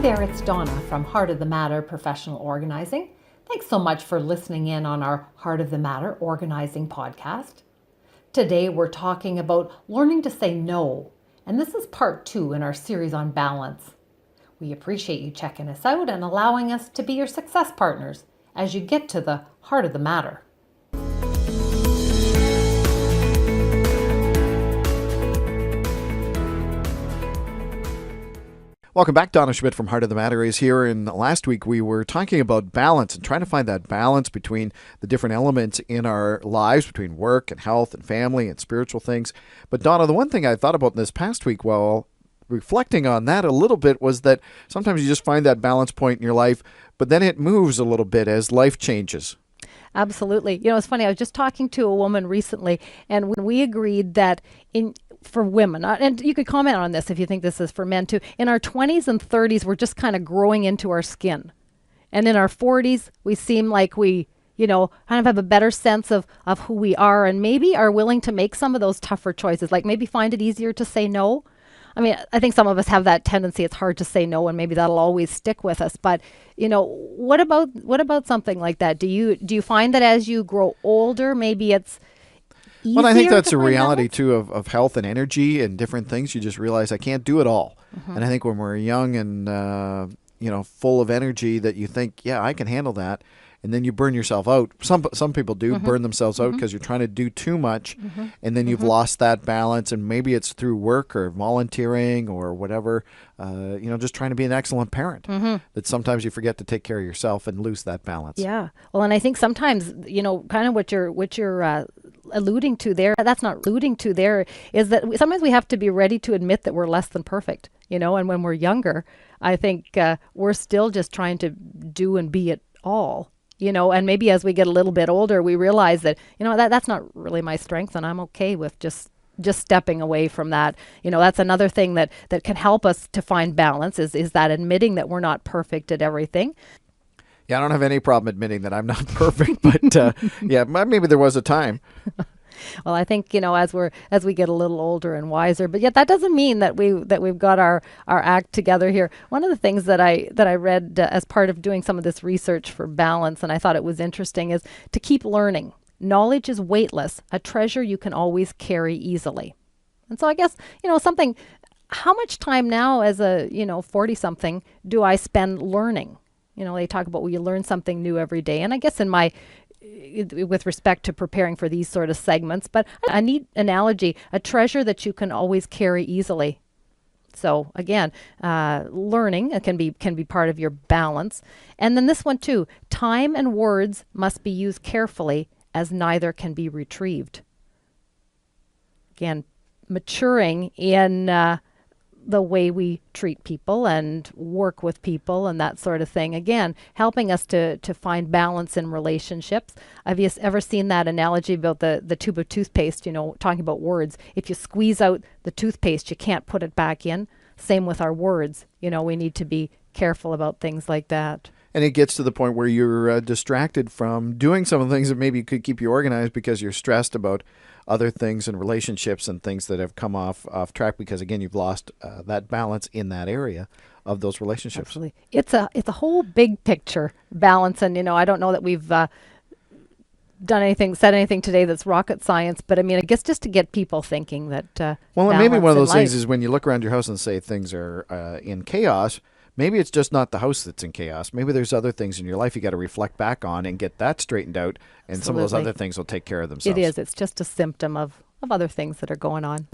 there, it's Donna from Heart of the Matter Professional Organizing. Thanks so much for listening in on our Heart of the Matter Organizing podcast. Today we're talking about learning to say no, and this is part 2 in our series on balance. We appreciate you checking us out and allowing us to be your success partners as you get to the heart of the matter. Welcome back. Donna Schmidt from Heart of the Matter is here. And last week we were talking about balance and trying to find that balance between the different elements in our lives, between work and health and family and spiritual things. But Donna, the one thing I thought about this past week while reflecting on that a little bit was that sometimes you just find that balance point in your life, but then it moves a little bit as life changes. Absolutely. You know, it's funny. I was just talking to a woman recently, and when we agreed that for women, and you could comment on this if you think this is for men too, in our 20s and 30s, we're just kind of growing into our skin. And in our 40s, we seem like we, kind of have a better sense of who we are and maybe are willing to make some of those tougher choices, like maybe find it easier to say no. I mean, I think some of us have that tendency. It's hard to say no, and maybe that'll always stick with us. But, what about something like that? Do you find that as you grow older, maybe it's easier? Well, I think that's a reality too of health and energy and different things. You just realize I can't do it all. Mm-hmm. And I think when we're young and full of energy, that you think, yeah, I can handle that. And then you burn yourself out. Some people do burn themselves out because you're trying to do too much, and then you've lost that balance. And maybe it's through work or volunteering or whatever. Just trying to be an excellent parent. That sometimes you forget to take care of yourself and lose that balance. Yeah. Well, and I think sometimes kind of what you're alluding to there. That's not alluding to there. Is that sometimes we have to be ready to admit that we're less than perfect. And when we're younger, I think we're still just trying to do and be it all. And maybe as we get a little bit older, we realize that, that's not really my strength, and I'm okay with just stepping away from that. That's another thing that can help us to find balance is that admitting that we're not perfect at everything. Yeah, I don't have any problem admitting that I'm not perfect, but maybe there was a time. Well, I think, as we get a little older and wiser, but yet that doesn't mean that we've got our act together here. One of the things that I read as part of doing some of this research for balance, and I thought it was interesting, is to keep learning. Knowledge is weightless, a treasure you can always carry easily. And so I guess, how much time now as a, 40-something do I spend learning? They talk about, you learn something new every day. And I guess with respect to preparing for these sort of segments, but a neat analogy, a treasure that you can always carry easily. So again, learning can be part of your balance. And then this one too, time and words must be used carefully, as neither can be retrieved. Again, maturing in the way we treat people and work with people and that sort of thing. Again, helping us to find balance in relationships. Have you ever seen that analogy about the tube of toothpaste, talking about words? If you squeeze out the toothpaste, you can't put it back in. Same with our words. We need to be careful about things like that. And it gets to the point where you're distracted from doing some of the things that maybe could keep you organized because you're stressed about other things and relationships and things that have come off track because, again, you've lost that balance in that area of those relationships. Absolutely. It's a whole big picture balance. And, I don't know that we've said anything today that's rocket science, but I mean, I guess just to get people thinking that well, and maybe one of those things is when you look around your house and say things are in chaos, maybe it's just not the house that's in chaos. Maybe there's other things in your life you got to reflect back on and get that straightened out. And Some of those other things will take care of themselves. It is. It's just a symptom of other things that are going on.